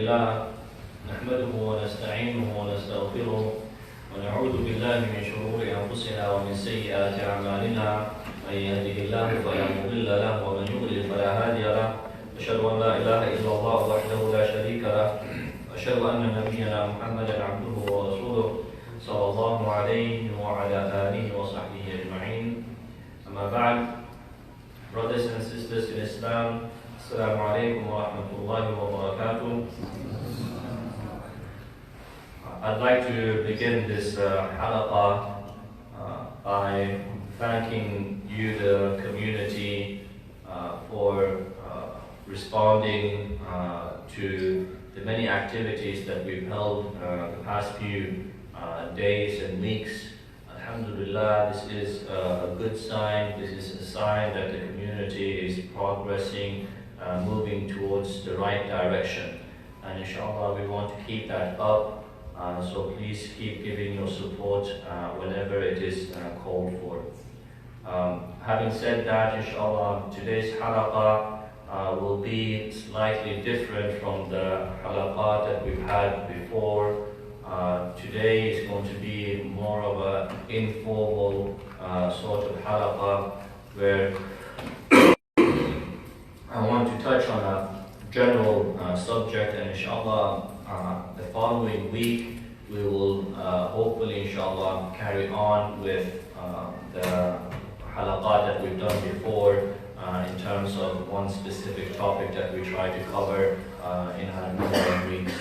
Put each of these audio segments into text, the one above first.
لله نحمده ونستعينه ونستغفره ونعوذ بالله من شرور أنفسنا ومن سيئات أعمالنا من يهده الله فلا مضل له ومن يضلل فلا هادي له أشهد أن لا إله إلا الله وحده لا شريك له أشهد أن نبينا محمدا عبده ورسوله صلى الله عليه وعلى آله وصحبه أجمعين. أما بعد, brothers and sisters in Islam, Assalamu alaikum wa rahmatullahi wa barakatuh. I'd like to begin this halaqah by thanking you, the community, for responding to the many activities that we've held the past few days and weeks. Alhamdulillah, this is a good sign. This is a sign that the community is progressing, moving towards the right direction. And inshallah, we want to keep that up. So please keep giving your support whenever it is called for. Having said that, inshallah, today's halaqah will be slightly different from the halaqah that we've had before. Today is going to be more of an informal sort of halaqah where I want to touch on a general subject, and inshallah the following week we will hopefully inshallah carry on with the halaqah that we've done before in terms of one specific topic that we try to cover in our number of weeks.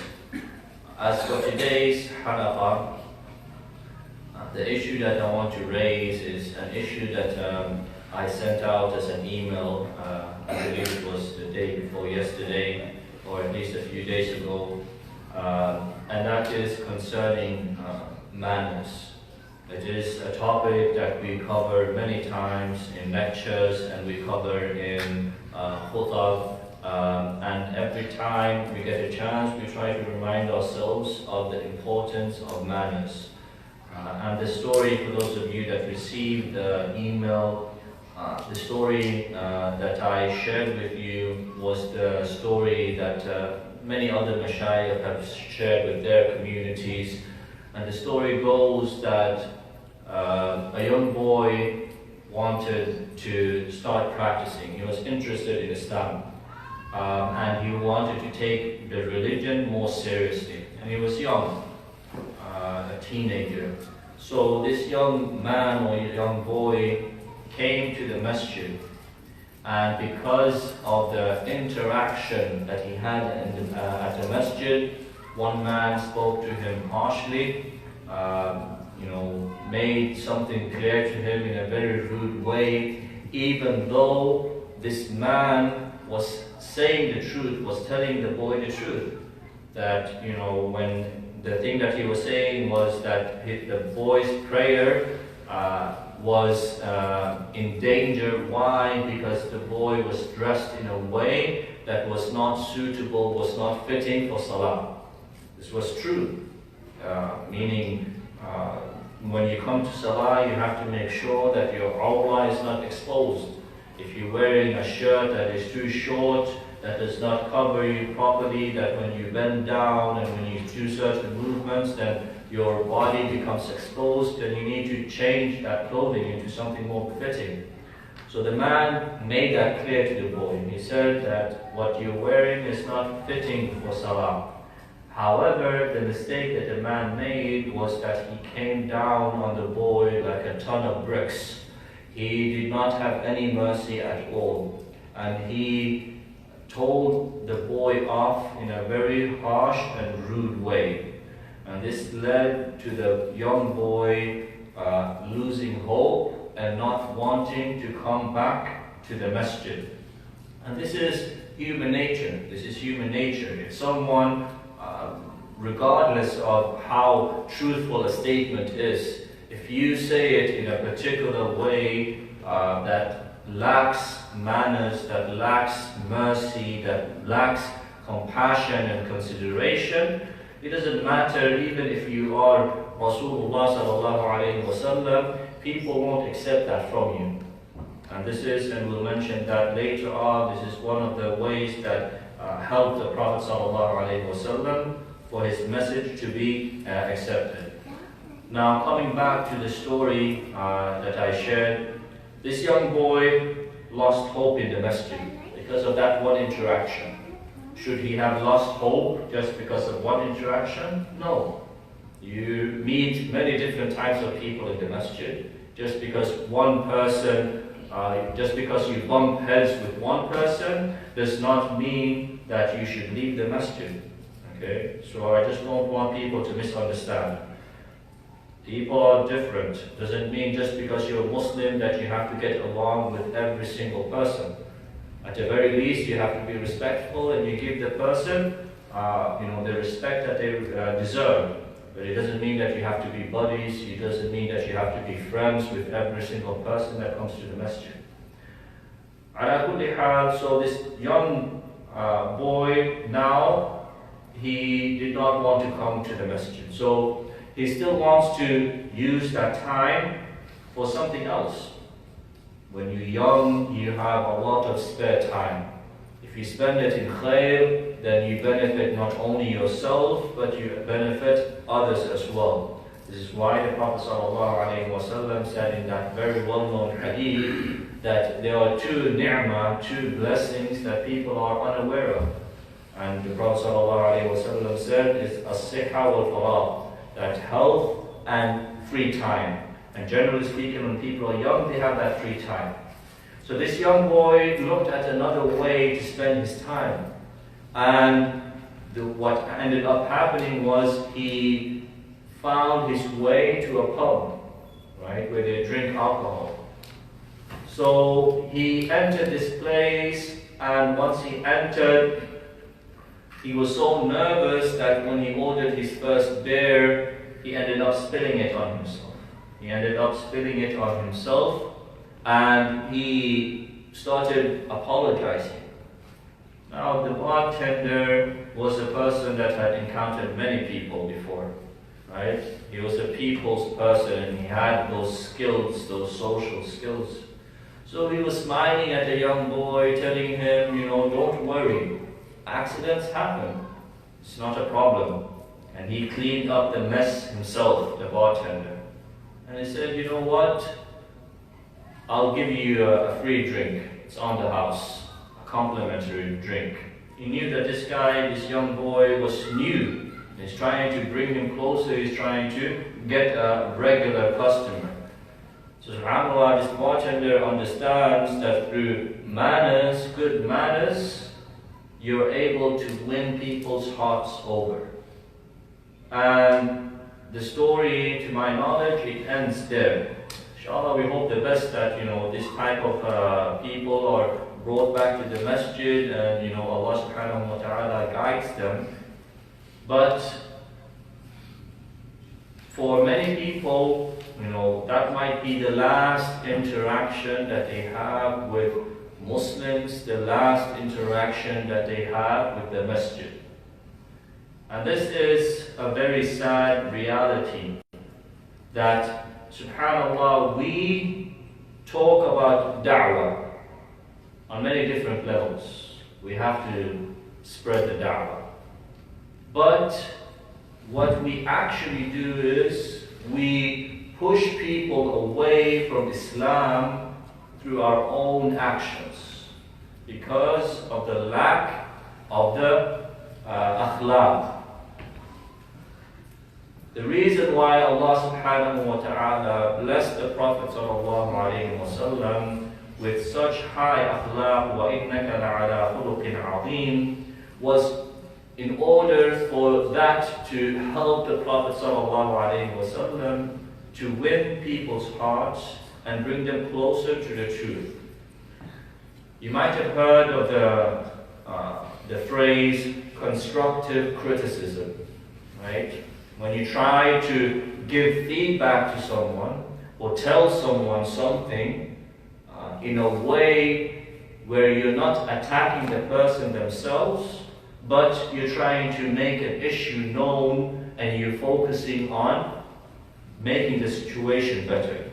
As for today's halaqah, the issue that I want to raise is an issue that I sent out as an email, I believe it was the day before yesterday, or at least a few days ago, and that is concerning manners. It is a topic that we cover many times in lectures and we cover in khutab. And every time we get a chance, we try to remind ourselves of the importance of manners. And the story, for those of you that received the email, the story that I shared with you was the story that many other mashayikh have shared with their communities. And the story goes that a young boy wanted to start practicing. He was interested in Islam. And he wanted to take the religion more seriously. And he was young, a teenager. So this young man or young boy came to the masjid, and because of the interaction that he had at the masjid, one man spoke to him harshly, made something clear to him in a very rude way, even though this man was saying the truth, was telling the boy the truth. That, when the thing that he was saying was that the boy's prayer was in danger. Why? Because the boy was dressed in a way that was not suitable, was not fitting for salah. This was true, meaning when you come to salah, you have to make sure that your awrah is not exposed. If you're wearing a shirt that is too short, that does not cover you properly, that when you bend down and when you do certain movements, then your body becomes exposed, then you need to change that clothing into something more fitting. So the man made that clear to the boy. He said that what you're wearing is not fitting for salah. However, the mistake that the man made was that he came down on the boy like a ton of bricks. He did not have any mercy at all. And he told the boy off in a very harsh and rude way. And this led to the young boy losing hope and not wanting to come back to the masjid. And this is human nature. This is human nature. If someone, regardless of how truthful a statement is, if you say it in a particular way that lacks manners, that lacks mercy, that lacks compassion and consideration, it doesn't matter even if you are Rasulullah sallallahu alayhi wa sallam, people won't accept that from you. And this is, and we'll mention that later on, this is one of the ways that helped the Prophet ﷺ for his message to be accepted. Now, coming back to the story that I shared, this young boy lost hope in the masjid because of that one interaction. Should he have lost hope just because of one interaction? No. You meet many different types of people in the masjid. Just because one person, just because you bump heads with one person, does not mean that you should leave the masjid. Okay? So I just don't want people to misunderstand. People are different. Doesn't mean just because you're a Muslim that you have to get along with every single person. At the very least, you have to be respectful and you give the person, the respect that they deserve. But it doesn't mean that you have to be buddies. It doesn't mean that you have to be friends with every single person that comes to the masjid. So this young boy now, he did not want to come to the masjid. So he still wants to use that time for something else. When you're young, you have a lot of spare time. If you spend it in khair, then you benefit not only yourself, but you benefit others as well. This is why the Prophet ﷺ said in that very well-known hadith that there are two ni'mah, two blessings that people are unaware of. And the Prophet ﷺ said is as-sihha wal-faragh, that health and free time. And generally speaking, when people are young, they have that free time. So this young boy looked at another way to spend his time. And what ended up happening was he found his way to a pub, right, where they drink alcohol. So he entered this place, and once he entered, he was so nervous that when he ordered his first beer, he ended up spilling it on himself. And he started apologizing. Now, the bartender was a person that had encountered many people before, right? He was a people's person, and he had those skills, those social skills. So he was smiling at the young boy, telling him, don't worry. Accidents happen. It's not a problem. And he cleaned up the mess himself, the bartender. And he said, you know what? I'll give you a free drink. It's on the house. A complimentary drink. He knew that this guy, this young boy, was new. He's trying to bring him closer. He's trying to get a regular customer. So subhanAllah, this bartender understands that through manners, good manners, you're able to win people's hearts over. And the story, to my knowledge, it ends there. Inshallah, we hope the best that this type of people are brought back to the masjid, and Allah subhanahu wa ta'ala guides them. But for many people, that might be the last interaction that they have with Muslims, the last interaction that they have with the masjid. And this is a very sad reality that, subhanAllah, we talk about da'wah on many different levels. We have to spread the da'wah. But what we actually do is we push people away from Islam through our own actions because of the lack of the akhlaq. The reason why Allah subhanahu wa ta'ala blessed the Prophet sallallahu alayhi wa sallam with such high akhlaq, wa innaka la'ala khuluqin azim, was in order for that to help the Prophet sallallahu alayhi wa sallam to win people's hearts and bring them closer to the truth. You might have heard of the phrase constructive criticism, right? When you try to give feedback to someone or tell someone something in a way where you're not attacking the person themselves, but you're trying to make an issue known and you're focusing on making the situation better.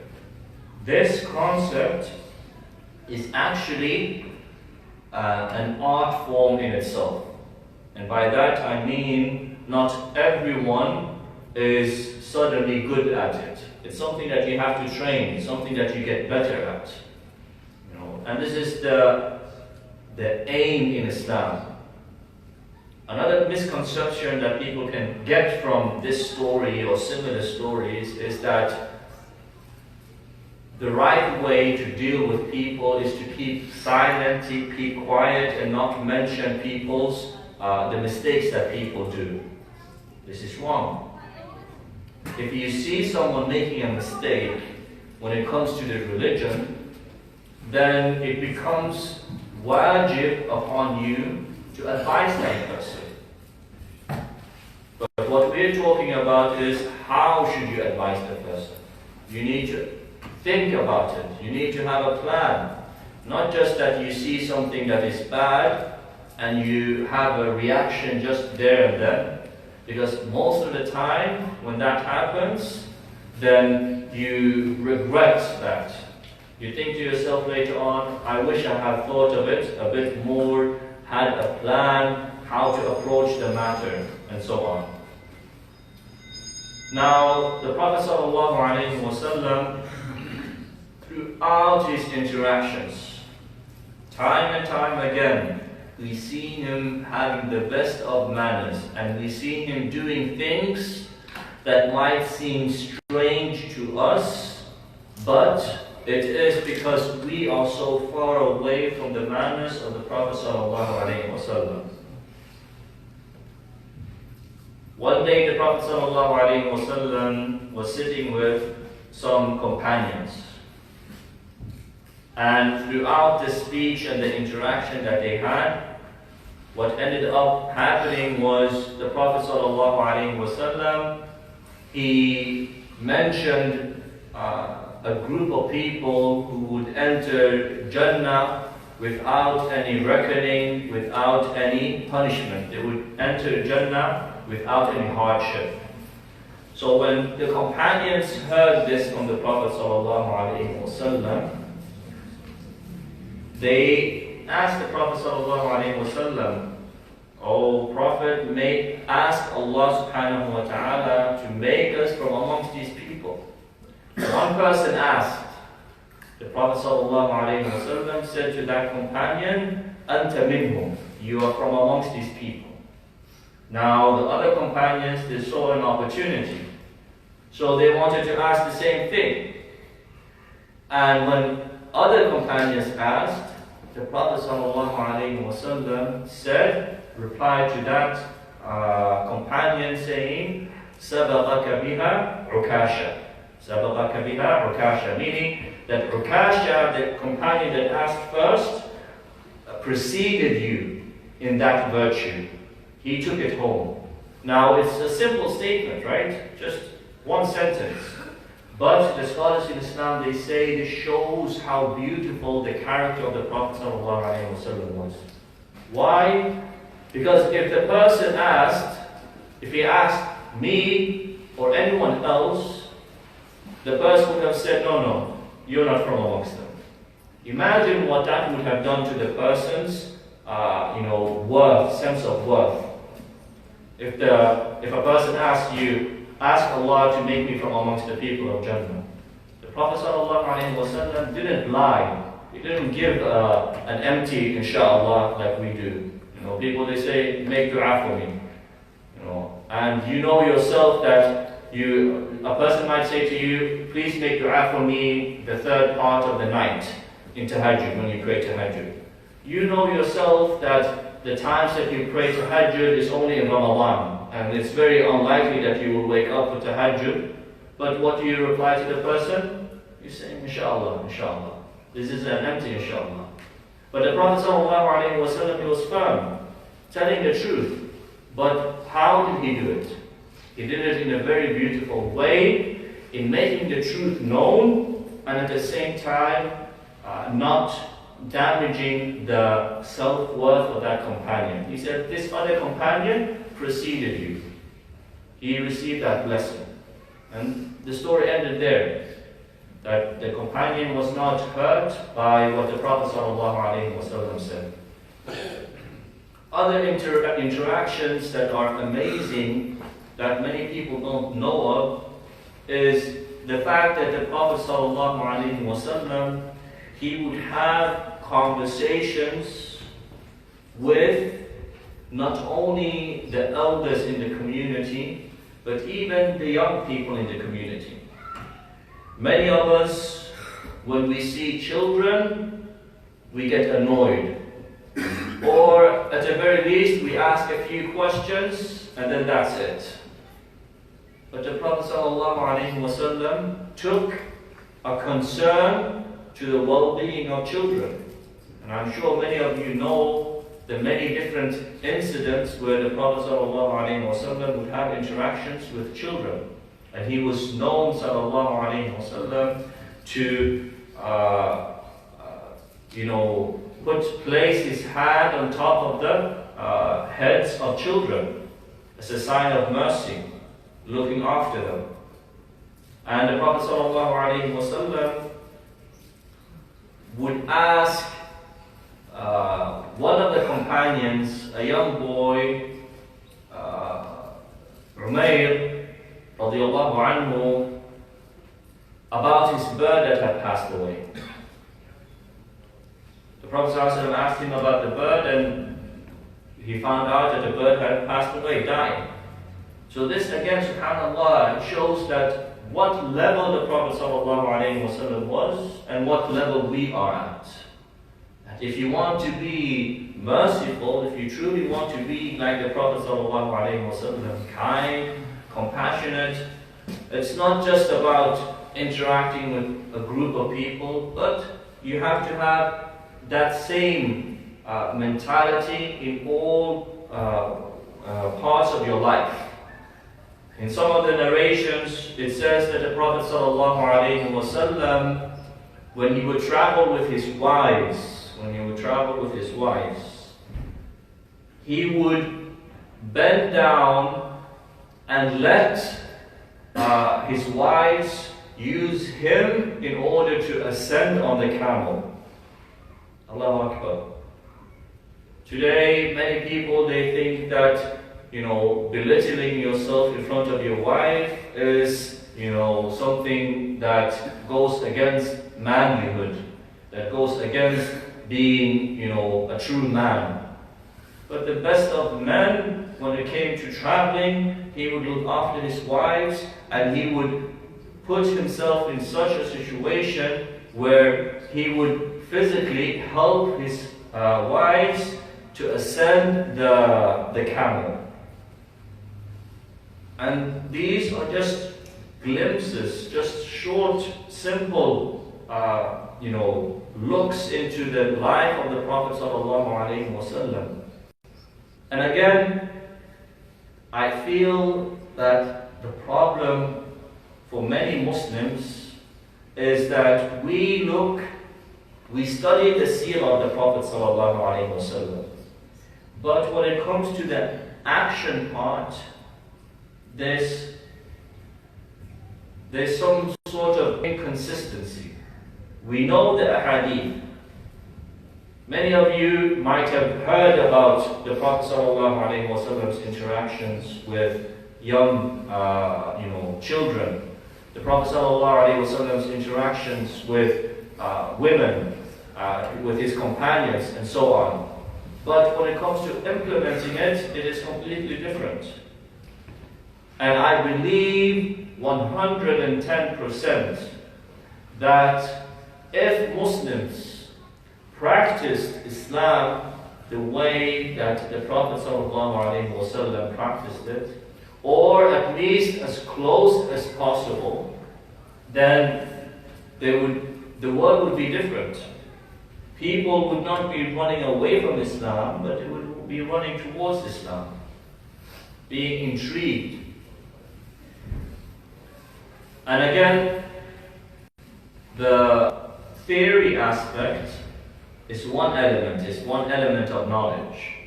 This concept is actually an art form in itself. And by that I mean not everyone is suddenly good at it. It's something that you have to train, it's something that you get better at. And this is the aim in Islam. Another misconception that people can get from this story or similar stories is that the right way to deal with people is to keep silent, keep quiet, and not mention the mistakes that people do. This is wrong. If you see someone making a mistake when it comes to the religion, then it becomes wajib upon you to advise that person. But what we're talking about is how should you advise the person. You need to think about it. You need to have a plan. Not just that you see something that is bad and you have a reaction just there and then. Because most of the time when that happens, then you regret that. You think to yourself later on, I wish I had thought of it a bit more, had a plan, how to approach the matter, and so on. Now, the Prophet ﷺ, throughout his interactions, time and time again, we see him having the best of manners, and we see him doing things that might seem strange to us, but it is because we are so far away from the manners of the Prophet ﷺ. One day the Prophet ﷺ was sitting with some companions. And throughout the speech and the interaction that they had, what ended up happening was the Prophet ﷺ, he mentioned a group of people who would enter Jannah without any reckoning, without any punishment. They would enter Jannah without any hardship. So when the companions heard this from the Prophet ﷺ, they asked the Prophet ﷺ, "O Prophet, ask Allah subhanahu wa ta'ala to make us from amongst these people." One person asked, the Prophet ﷺ said to that companion, "Anta minhum," you are from amongst these people. Now the other companions, they saw an opportunity, so they wanted to ask the same thing. And when other companions asked, the Prophet ﷺ replied to that companion saying, "Sabaqaka biha Ukasha." Sabaqaka biha Ukasha, meaning that Ukasha, the companion that asked first, preceded you in that virtue. He took it home. Now it's a simple statement, right? Just one sentence. But the scholars in Islam, they say this shows how beautiful the character of the Prophet ﷺ was. Why? Because if the person asked, if he asked me or anyone else, the person would have said, no, you're not from amongst them. Imagine what that would have done to the person's worth, sense of worth. If a person asked you, ask Allah to make me from amongst the people of Jannah. The Prophet ﷺ didn't lie. He didn't give an empty inshallah like we do. People, they say, make dua for me. And you know yourself that a person might say to you, please make dua for me the third part of the night in tahajjud, when you pray tahajjud. You know yourself that the times that you pray tahajjud is only in Ramadan. And it's very unlikely that you will wake up for tahajjud. But what do you reply to the person? You say, inshallah, inshallah. This is an empty inshallah. But the Prophet ﷺ, he was firm, telling the truth. But how did he do it? He did it in a very beautiful way, in making the truth known, and at the same time, not damaging the self-worth of that companion. He said, this other companion preceded you. He received that blessing. And the story ended there. That the companion was not hurt by what the Prophet ﷺ said. Other interactions that are amazing, that many people don't know of, is the fact that the Prophet ﷺ, he would have conversations with not only the elders in the community, but even the young people in the community. Many of us, when we see children, we get annoyed. Or at the very least, we ask a few questions and then that's it. But the Prophet ﷺ took a concern to the well-being of children. And I'm sure many of you know the many different incidents where the Prophet ﷺ would have interactions with children. And he was known ﷺ to place his hand on top of the heads of children as a sign of mercy, looking after them. And the Prophet ﷺ would ask one of the companions, a young boy, Umair radiallahu anhu, about his bird that had passed away. The Prophet ﷺ asked him about the bird, and he found out that the bird had passed away, died. So this again, subhanAllah, shows that what level the Prophet ﷺ was and what level we are at. That if you want to be merciful, if you truly want to be like the Prophet ﷺ, kind, compassionate, it's not just about interacting with a group of people, but you have to have that same mentality in all parts of your life. In some of the narrations, it says that the Prophet ﷺ, when he would travel with his wives, he would bend down and let his wives use him in order to ascend on the camel. Allahu Akbar. Today, many people, they think that, belittling yourself in front of your wife is, something that goes against manlyhood, that goes against being, a true man. But the best of men, when it came to traveling, he would look after his wives, and he would put himself in such a situation where he would physically help his wives to ascend the camel. And these are just glimpses, just short, simple, looks into the life of the Prophet ﷺ. And again, I feel that the problem for many Muslims is that we study the seerah of the Prophet ﷺ. But when it comes to the action part, there's some sort of inconsistency. We know the ahadith. Many of you might have heard about the Prophet ﷺ's interactions with young children. The Prophet ﷺ's interactions with women, with his companions, and so on. But when it comes to implementing it, it is completely different. And I believe 110% that if Muslims practiced Islam the way that the Prophet ﷺ practiced it, or at least as close as possible, then the world would be different. People would not be running away from Islam, but they would be running towards Islam, being intrigued. And again, the theory aspect is one element of knowledge.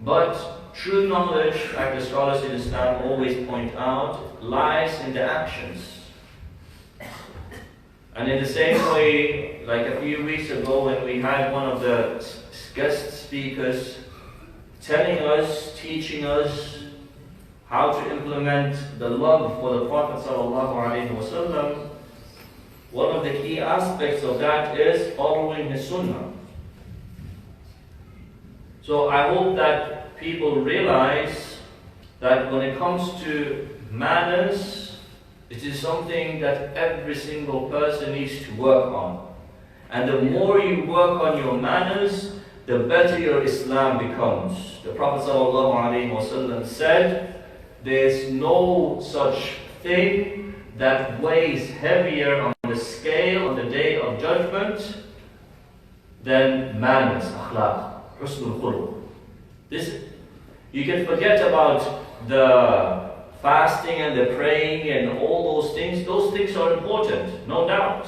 But true knowledge, like the scholars in Islam always point out, lies in the actions. And in the same way, like a few weeks ago when we had one of the guest speakers, telling us, teaching us how to implement the love for the Prophet ﷺ. One of the key aspects of that is following his sunnah. So I hope that people realize that when it comes to manners, it is something that every single person needs to work on. And the more you work on your manners, the better your Islam becomes. The Prophet ﷺ said, there's no such thing that weighs heavier on the scale on the day of judgment than manners, akhlaq, husnul khuluq. This, you can forget about the fasting and the praying and all those things. Those things are important, no doubt.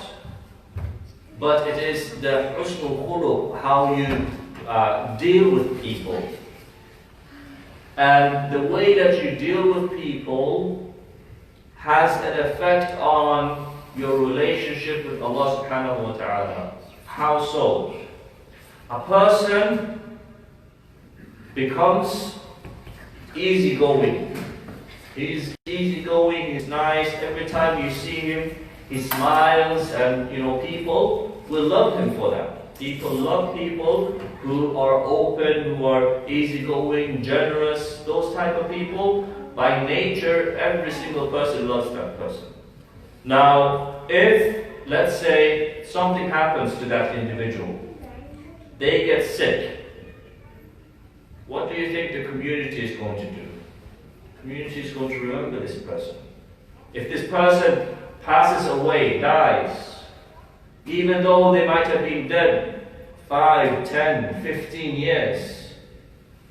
But it is the husnul khuluq, how you deal with people. And the way that you deal with people has an effect on your relationship with Allah subhanahu wa ta'ala. How so? A person becomes easygoing. He's easygoing, he's nice. Every time you see him, he smiles, and people will love him for that. People love people who are open, who are easygoing, generous, those type of people. By nature, every single person loves that person. Now, if, let's say, something happens to that individual, they get sick, what do you think the community is going to do? The community is going to remember this person. If this person passes away, dies, even though they might have been dead 5, 10, 15 years,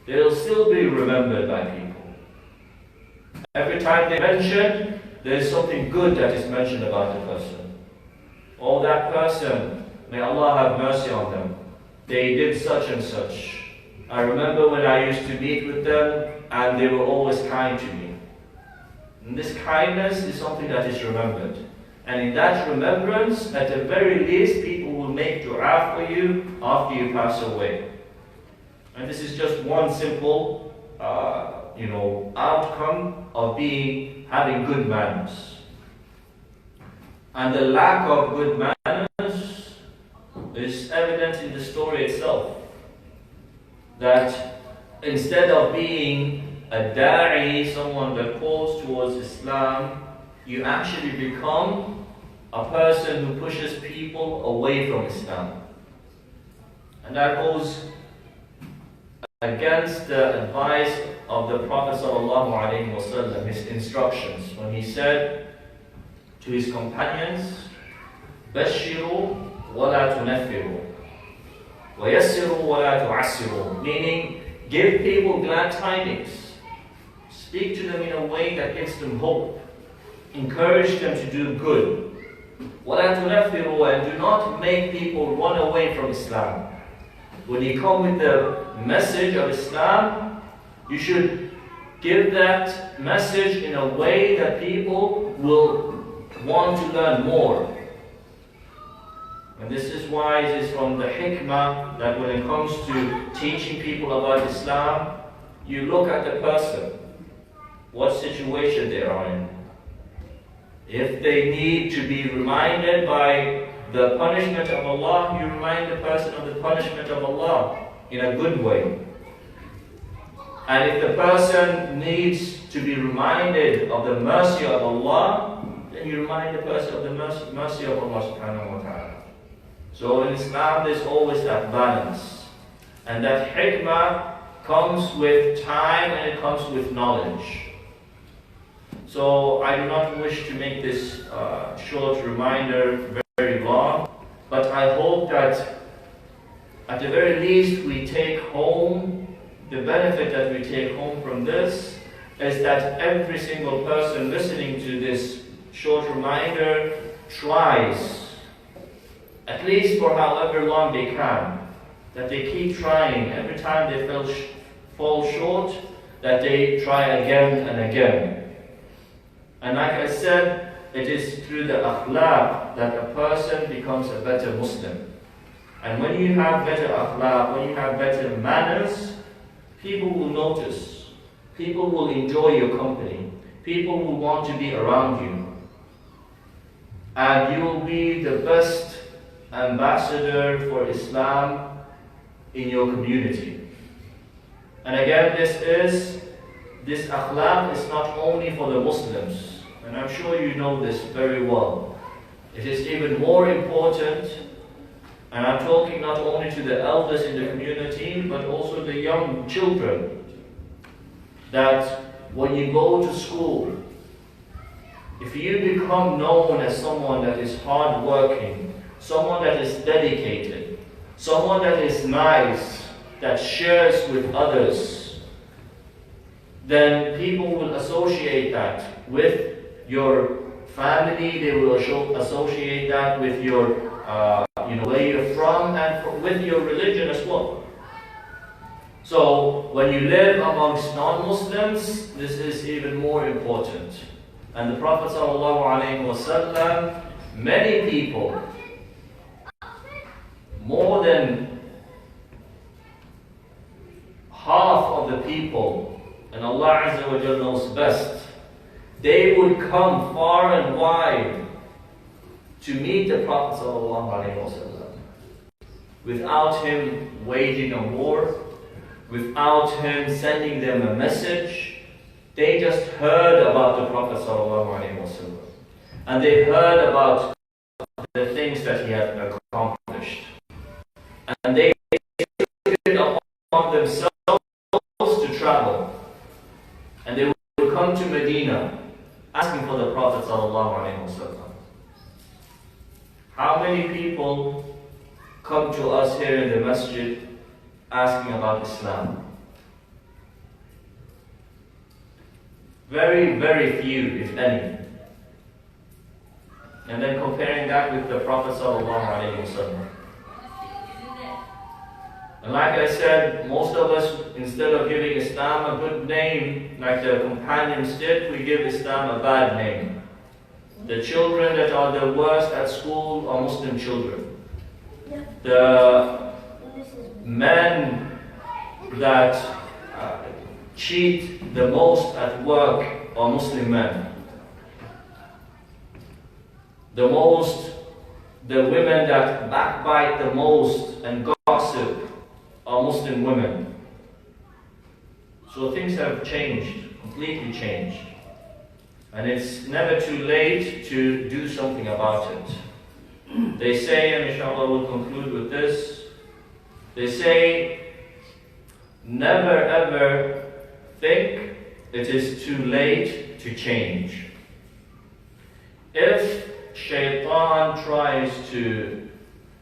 they'll still be remembered by people. Every time they mention, there's something good that is mentioned about the person. Oh, that person, may Allah have mercy on them. They did such and such. I remember when I used to meet with them, and they were always kind to me. And this kindness is something that is remembered. And in that remembrance, at the very least, people will make dua for you after you pass away. And this is just one simple, outcome of having good manners. And the lack of good manners is evident in the story itself. That instead of being a da'i, someone that calls towards Islam, you actually become a person who pushes people away from Islam. And that goes against the advice of the Prophet ﷺ, his instructions, when he said to his companions, بَشِّرُوا وَلَا تُنَفِّرُوا وَيَسِّرُوا وَلَا تُعَسِّرُوا, meaning give people glad tidings, speak to them in a way that gives them hope, encourage them to do good. وَلَا تُنَفِّرُوا, and do not make people run away from Islam. When you come with the message of Islam, you should give that message in a way that people will want to learn more. And this is why it is from the hikmah that when it comes to teaching people about Islam, you look at the person, what situation they are in. If they need to be reminded by the punishment of Allah, you remind the person of the punishment of Allah in a good way. And if the person needs to be reminded of the mercy of Allah, then you remind the person of the mercy of Allah subhanahu wa ta'ala. So in Islam there's always that balance. And that hikmah comes with time and it comes with knowledge. So I do not wish to make this short reminder very long, but I hope that at the very least we take home, the benefit that we take home from this is that every single person listening to this short reminder tries, at least for however long they can, that they keep trying. Every time they fall short, that they try again and again. And like I said, it is through the akhlaq that a person becomes a better Muslim. And when you have better akhlaq, when you have better manners, people will notice. People will enjoy your company. People will want to be around you. And you will be the best ambassador for Islam in your community. And again, this akhlaq is not only for the Muslims, and I'm sure you know this very well. It is even more important, and I'm talking not only to the elders in the community, but also the young children, that when you go to school, if you become known as someone that is hardworking, someone that is dedicated, someone that is nice, that shares with others, then people will associate that with your family, they will associate that with your, where you're from, and with your religion as well. So when you live amongst non-Muslims, this is even more important. And the Prophet ﷺ, many people, more than half of the people, and Allah Azza wa Jalla knows best, they would come far and wide to meet the Prophet ﷺ, without him waging a war, without him sending them a message. They just heard about the Prophet ﷺ, and they heard about the things that he had accomplished, and they took it upon themselves to travel, and they would come to Medina asking for the Prophet ﷺ. How many people come to us here in the masjid asking about Islam? Very, very few, if any. And then comparing that with the Prophet ﷺ. And like I said, most of us, instead of giving Islam a good name, like the companions did, we give Islam a bad name. The children that are the worst at school are Muslim children. The men that cheat the most at work are Muslim men. The women that backbite the most and gossip are Muslim women. So things have changed, completely changed. And it's never too late to do something about it. They say, and inshallah we'll conclude with this, they say, never ever think it is too late to change. If Shaitan tries to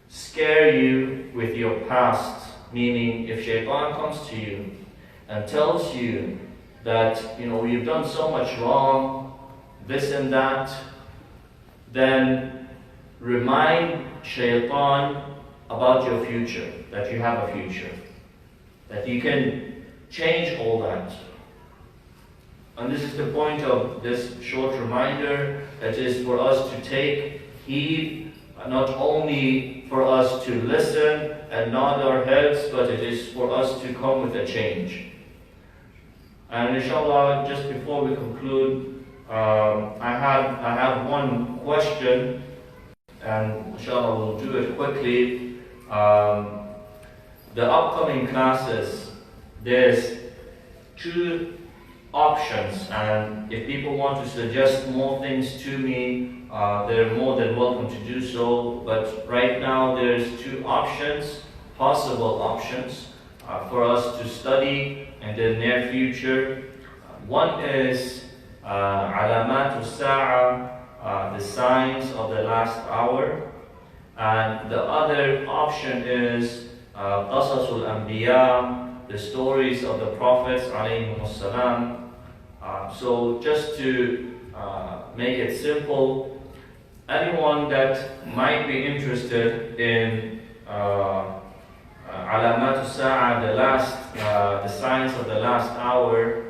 scare you with your past, meaning if Shaitan comes to you and tells you that, you've done so much wrong, this and that, then remind Shaitan about your future, that you have a future, that you can change all that. And this is the point of this short reminder, that is for us to take heed, not only for us to listen and nod our heads, but it is for us to come with a change. And inshallah, just before we conclude, I have one question, and inshallah we'll do it quickly. The upcoming classes, there's 2 options, and if people want to suggest more things to me, they're more than welcome to do so. But right now there's 2 options, possible options, for us to study in the near future. One is Alamat Sa'a, the signs of the last hour, and the other option is Qasasul Anbiya, the stories of the prophets alayhimus salam. So just to make it simple, anyone that might be interested in Alamat Sa'a, the signs of the last hour,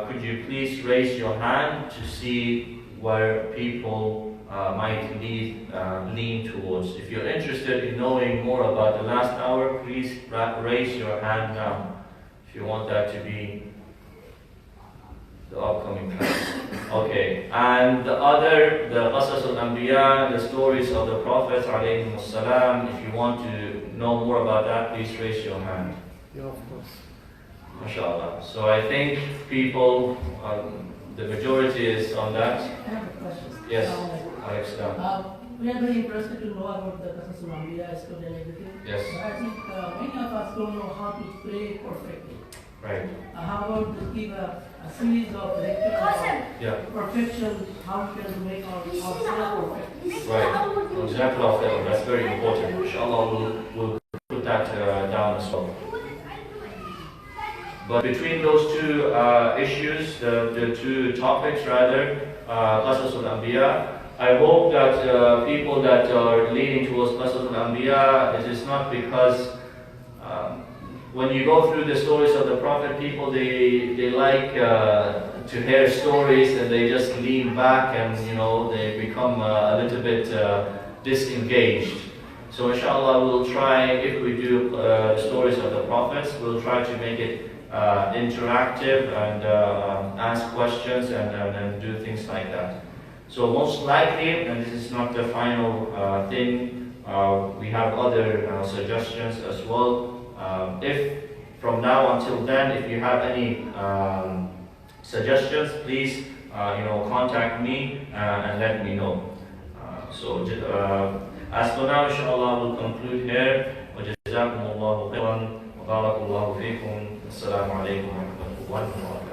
could you please raise your hand to see where people might lean towards. If you're interested in knowing more about the last hour, please raise your hand now if you want that to be the upcoming class. Okay, and the Qasas al-Anbiya, the stories of the Prophets alayhimus salam, if you want to know more about that, please raise your hand. Yeah, of course. MashaAllah. So I think people, the majority is on that. I have a question. Yes, Alex. We are very interested to know about the Qasas al-Anbiya, story and everything. Yes. But I think many of us don't know how to pray perfectly. Right. How about to give a series of lectures Yeah. on perfection, how we can make ourselves perfect? Right. Example of that. That's very important. Inshallah, we'll put that down as well. But between those two issues, the two topics rather, Qasas al-Anbiya, I hope that people that are leaning towards Qasas al-Anbiya, it is not because when you go through the stories of the Prophet, people they like to hear stories and they just lean back and they become a little bit disengaged. So inshallah we'll try, if we do the stories of the Prophets, we'll try to make it interactive and ask questions and do things like that. So most likely, and this is not the final thing, we have other suggestions as well. If from now until then, if you have any suggestions, please contact me and let me know. So as for now, inshallah, we'll conclude here. وجزاكم الله خيرا وبارك الله فيكم. السلام عليكم ورحمة الله وبركاته.